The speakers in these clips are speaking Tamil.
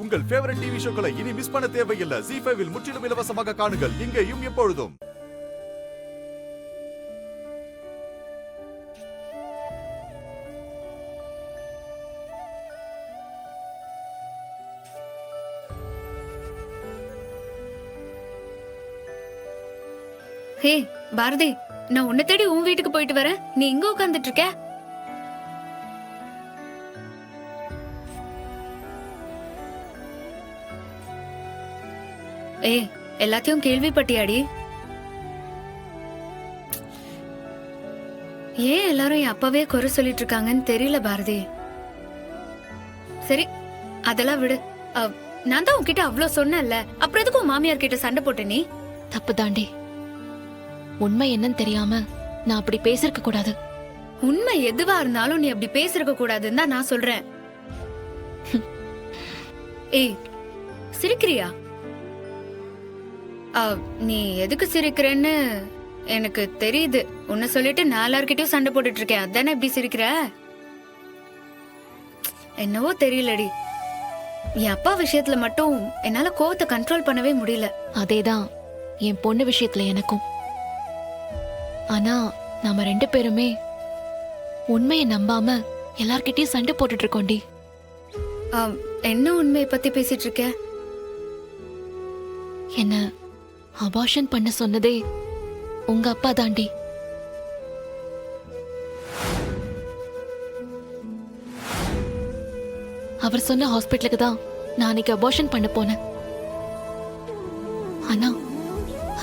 உங்கள் ஃபேவரட் டிவி ஷோக்களை இனி மிஸ் பண்ண தேவையில்லை. ZEE5 இல் முற்றிலும் இலவசமாக காணுங்கள். இங்கேயும் எப்பொழுதும். ஹே பாரதி, நான் உன்னை தேடி உன் வீட்டுக்கு போயிட்டு வரேன். நீ இங்க உட்கார்ந்துட்டு இருக்க? ஏய், எல்லாத்தையும் கேள்விப்பட்டியாடி? ஏன் எல்லாரும் என் அப்பாவே குறை சொல்லிட்டு இருக்காங்கன்னு தெரியல பாரதி. சரி, அதெல்லாம் விடு. நான் தான் உன்கிட்ட அவ்வளவு சொன்னேன்ல, அப்புறம் எதுக்கு உன் மாமியார் கிட்ட சண்டை போட்ட நீ? தப்பு தாண்டி. உண்மை என்னன்னு தெரியாம நான் அப்படி பேசிருக்க கூடாது. உண்மை எதுவா இருந்தாலும் நீ அப்படி பேசிருக்க கூடாதுன்னு தான் நான் சொல்றேன். ஏய், சிரிக்கிறியா? நீ எதுக்கு சிரிக்கிறேன்னு எனக்கு தெரியுது. உன்னை சொல்லிட்டு நான் எல்லார்கிட்டயும் சண்டை போட்டுட்டு இருக்கேன், அதானே இப்படி சிரிக்கிற? என்னவோ தெரியலடி, என் அப்பா விஷயத்துல மட்டும் என்னால கோவத்தை கண்ட்ரோல் பண்ணவே முடியல. அதேதான் என் பொண்ணு விஷயத்துல எனக்கும். ஆனா நாம 2 பேருமே உண்மையை நம்பாம எல்லார்கிட்டயும் சண்டை போட்டுட்டு இருக்கோண்டி. என்ன உண்மையை பத்தி பேசிட்டு இருக்க? என்ன அபார்ஷன் பண்ண சொன்னதே உங்க அப்பா தாண்டி. அவர் சொன்ன ஹாஸ்பிட்டலுக்கு தான் நான் அன்னைக்கு அபார்ஷன் பண்ண போனேன். ஆனா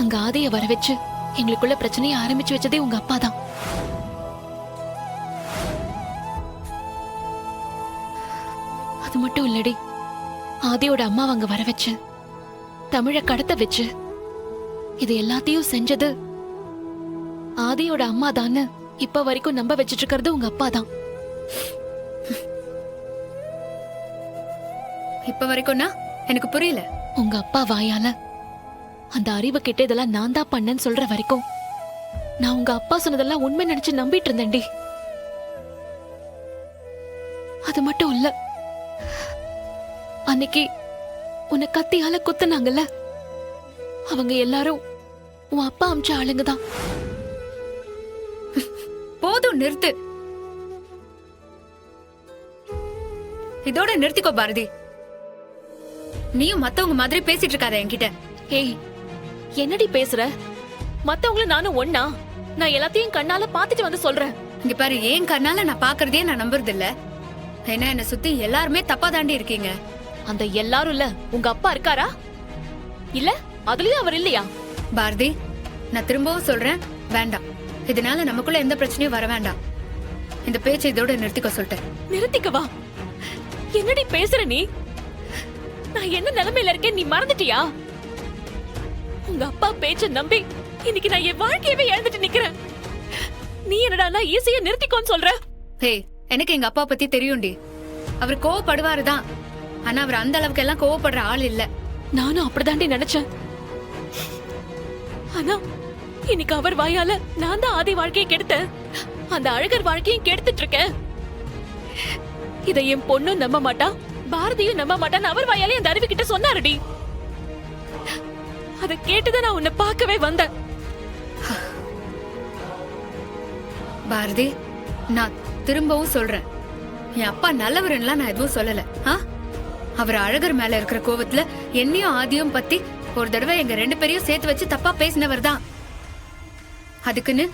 அங்க ஆதிய வர வச்சு எங்களுக்குள்ள பிரச்சனையை ஆரம்பிச்சு வச்சதே உங்க அப்பா தான். அது மட்டும் இல்லடி, ஆதியோட அம்மா அங்க வர வச்சு தமிழ கடத்த வச்சு இது எல்லாத்தையும் செஞ்சது ஆதியோட அம்மா தான்னு இப்ப வரைக்கும் நம்ப வச்சிட்டு இருக்கிறது உங்க அப்பா தான். இப்ப வரைக்கும்னா எனக்கு புரியல. உங்க அப்பா வாயால அந்த அறிவு கிட்ட இதெல்லாம் நான் தான் பண்ணேன்னு சொல்ற வரைக்கும் நான் உங்க அப்பா சொன்னதெல்லாம் உண்மை நினைச்சு நம்பிட்டு இருந்தேன்டி. அது மட்டும் இல்ல, அன்னைக்கு உன்னை கத்தியால குத்துனாங்கல்ல, அவங்க எல்லாரும் உன் அப்பா அமிச்ச ஆளுங்க தான். போதும், நிறுத்து. இதோட நிறுத்திக்கோ பாரதி. நீயும் மத்தவங்க மாதிரி பேசிட்டு இருக்காத என்கிட்ட. ஏய், என்னடி பேசுற? மத்தவங்களும் நானும் ஒன்னா? நான் எல்லாத்தையும் கண்ணால பாத்துட்டு வந்து சொல்றேன். இங்க பாரு, ஏன் கண்ணால நான் பாக்குறதே நான் நம்புறது இல்ல. ஏன்னா என்ன சுத்தி எல்லாருமே தப்பா தாண்டி இருக்கீங்க. அந்த எல்லாரும் இல்ல உங்க அப்பா இருக்காரா? இல்ல அதுலயும் அவர் இல்லையா? பாரதி, நான் திரும்பவும் சொல்றேன், வேண்டாம். இதனால நமக்குள்ள எந்த பிரச்சனையும் வர வேண்டாம். இந்த பேச்சை இதோட நிறுத்திக்க சொல்லிட்டேன். நிறுத்திக்கவா? என்னடி பேசுற நீ? நான் என்ன நிலைமையில இருக்கேன் நீ மறந்துட்டியா? உங்க அப்பா பேச்ச நம்பி இன்னைக்கு நான் என் வாழ்க்கையவே இழந்துட்டு நிக்கிறேன். நீ என்னடா ஈஸியா நிறுத்திக்கோன்னு சொல்ற? ஹே, எனக்கு எங்க அப்பா பத்தி தெரியும்டி. அவர் கோவப்படுவாருதான், ஆனா அவர் அந்த அளவுக்கு எல்லாம் கோவப்படுற ஆள் இல்ல. நானும் அப்படிதாண்டி நினைச்சேன். ஆனா இன்னைக்கு அவர் வாயால நான் தான் ஆதி வாழ்க்கையை கெடுத்தேன், அந்த அழகர் வாழ்க்கையும் கெடுத்துட்டு இருக்கேன். இதை என் பொண்ணும் நம்ப மாட்டா, பாரதியும் நம்ப மாட்டான்னு அவர் வாயாலே அந்த அறிவு கிட்ட சொன்னாருடி. அதை கேட்டுதான் நான் உன்னை பார்க்கவே வந்தேன். பாரதி, நான் திரும்பவும் சொல்றேன், என் அப்பா நல்லவருன்னா நான் எதுவும் சொல்லல. அவர் அழகர் மேல இருக்கிற கோவத்துல என்னையும் ஆதியும் பத்தி ஒரு தடவை எங்க 2 பேரையும் சேர்த்து வச்சு தப்பா பேசினவர் தான். அதுக்குன்னு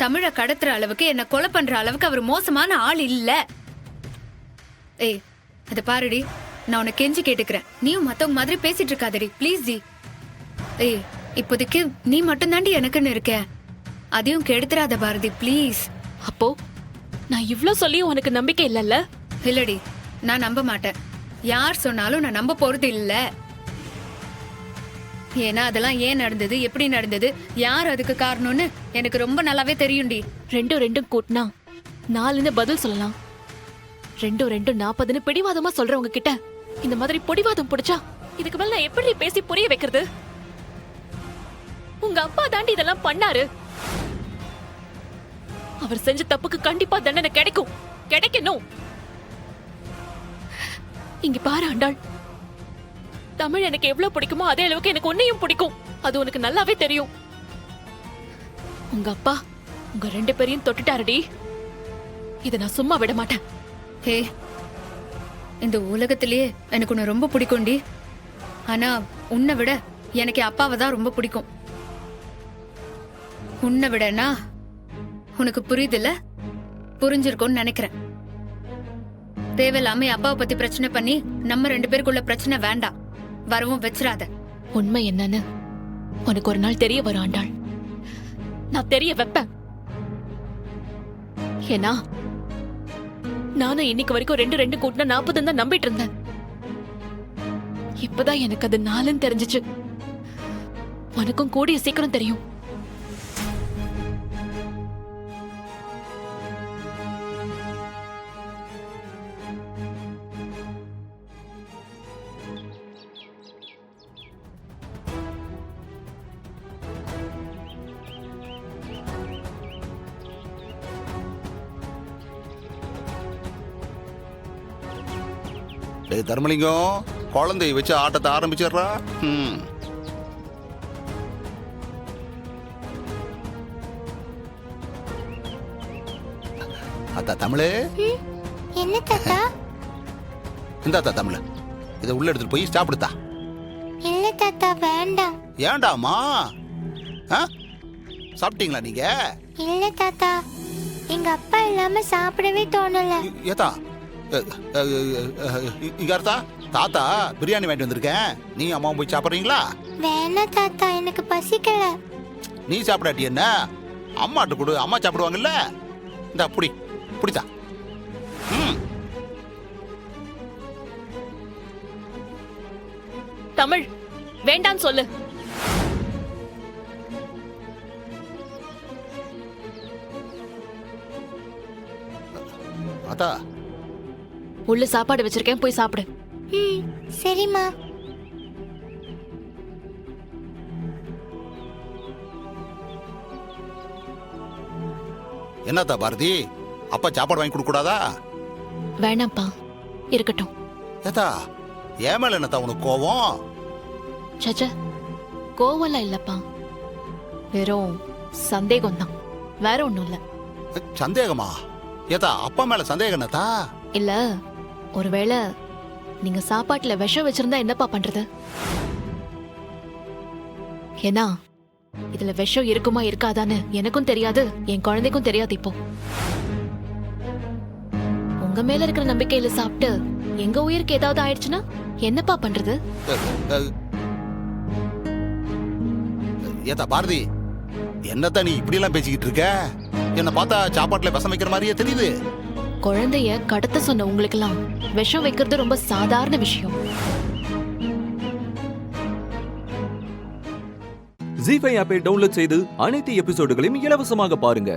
தமிழ கடத்துற அளவுக்கு, என்ன கொலை பண்ற அளவுக்கு அவர் மோசமான ஆள் இல்ல. ஏய், அத பாருடி, நான் உன்னை கெஞ்சி கேட்டுக்கிறேன், நீயும் மத்தவங்க மாதிரி பேசிட்டு இருக்காதடி, பிளீஸ் டி. ஏய், இப்போதைக்கு நீ மட்டும் தாண்டி எனக்குன்னு இருக்க, அதையும் கெடுத்துறாத பாரதி, பிளீஸ். அப்போ நான் இவ்ளோ சொல்லியும் உனக்கு நம்பிக்கை இல்லல்ல? இல்லடி, நான் நம்ப மாட்டேன். யார் சொன்னாலும் நான் நம்ப போறது இல்ல. ஏன்னா அதெல்லாம் ஏன் நடந்தது, எப்படி நடந்தது, யார் அதுக்கு காரணம்னு எனக்கு ரொம்ப நல்லாவே தெரியும்டி. 2 கூட்டினா 4ன்னு பதில் சொல்லலாம். 2 40ன்னு பிடிவாதமா சொல்றவங்க கிட்ட இந்த மாதிரி பிடிவாதம் பிடிச்சா இதுக்கு மேல நான் எப்படி பேசி புரிய வைக்கிறது? உங்க அப்பா தாண்டி இதெல்லாம் பண்ணாரு. அவர் செஞ்ச தப்புக்கு கண்டிப்பா தண்டனை கிடைக்கணும். இங்க பாரு ஆண்டாள், தமிழ் எனக்கு எவ்வளவு பிடிக்குமோ அதே அளவுக்கு எனக்கு உன்னையும் பிடிக்கும். அது உனக்கு நல்லாவே தெரியும். உங்க அப்பா உங்க 2 பேரையும் தொட்டுட்டாருடி. இத நான் சும்மா விட மாட்டேன். ஹே, இந்த உலகத்திலேயே எனக்கு உன்னை ரொம்ப பிடிக்கும்டி. ஆனா உன்னை விட எனக்கு என் அப்பாவை தான் ரொம்ப பிடிக்கும். உன்னை விடனா உனக்கு புரியுதுல்ல? புரிஞ்சிருக்கும்னு நினைக்கிறேன். தேவையில்லாம என் அப்பாவை பத்தி பிரச்சனை பண்ணி நம்ம 2 பேருக்குள்ள பிரச்சனை வேண்டாம். வரவும் வச்சிராத. உண்மை என்னன்னு உனக்கு ஒரு நாள் தெரிய வரும் ஆண்டாள். நான் தெரிய வைப்பேன். ஏன்னா நானும் இன்னைக்கு வரைக்கும் 2 கூட்டினா 40 தான் நம்பிட்டு இருந்தேன். இப்பதான் எனக்கு அது 4ன்னு தெரிஞ்சிச்சு. உனக்கும் கூடிய சீக்கிரம் தெரியும். டேய் தர்மலிங்கம், குழந்தைய வச்சு ஆட்டத்தை ஆரம்பிச்சிடுறா. அத்தா தமிழே. என்ன தாத்தா? இந்தாத்தா தமிழ், இதை உள்ள எடுத்துட்டு போய் சாப்பிடுத்தா. இல்ல தாத்தா, வேண்டாம். ஏண்டாமா? சாப்பிட்டீங்களா நீங்க? இல்ல தாத்தா, எங்க அப்பா இல்லாம சாப்பிடவே தோணல. ஏத்தா இங்க அர்த்தா, தாத்தா பிரியாணி வாங்கிட்டு வந்திருக்கேன். நீ அம்மாவும் போய் சாப்பிட்றீங்களா? வேணாம் தாத்தா, எனக்கு பசிக்கல. நீ சாப்பிடாட்டி என்ன, அம்மாட்ட கொடு, அம்மா சாப்பிடுவாங்கல்ல. இந்த புடி புடித்தா. தமிழ் வேண்டான்னு சொல்லு. அத்தா உள்ள சாப்பாடு வச்சிருக்கேன், போய் சாப்பிடு. சரிம்மா. என்னத்தா பாரதி, அப்பா சாப்பாடு வாங்கி கொடுக்க கூடாதா? வேணாம்ப்பா, இருக்கட்டும். ஏத்தா ஏன் மேல என்னத்தா உனக்கு கோவம்? சச்ச, கோவம்லாம் இல்லப்பா, வெறும் சந்தேகம் தான், வேற ஒண்ணும் இல்ல. சந்தேகமா? ஏத்தா அப்பா மேல சந்தேகம் என்னத்தா? இல்ல, ஒருவேளை நீங்க சாப்பாட்டுல விஷம் வச்சிருந்தா என்னப்பா பண்றது? ஏன்னா இதுல விஷம் இருக்குமா இருக்காதான்னு எனக்கும் தெரியாது, என் குழந்தைக்கும் தெரியாது. இப்போ உங்க மேல இருக்கிற நம்பிக்கையில சாப்பிட்டு எங்க உயிருக்கு ஏதாவது ஆயிடுச்சுன்னா என்னப்பா பண்றது? ஏத்தா பாரதி, என்னத்தா நீ இப்படி எல்லாம் பேசிக்கிட்டு இருக்க? என்ன பார்த்தா சாப்பாட்டுல விஷம் வைக்கிற மாதிரியே தெரியுது. குழந்தைய கடத்த சொன்ன உங்களுக்கெல்லாம் விஷம் வைக்கிறது ரொம்ப சாதாரண விஷயம். ஜீ5 ஆப்பை டவுன்லோட் செய்து அனைத்து எபிசோடுகளையும் இலவசமாக பாருங்க.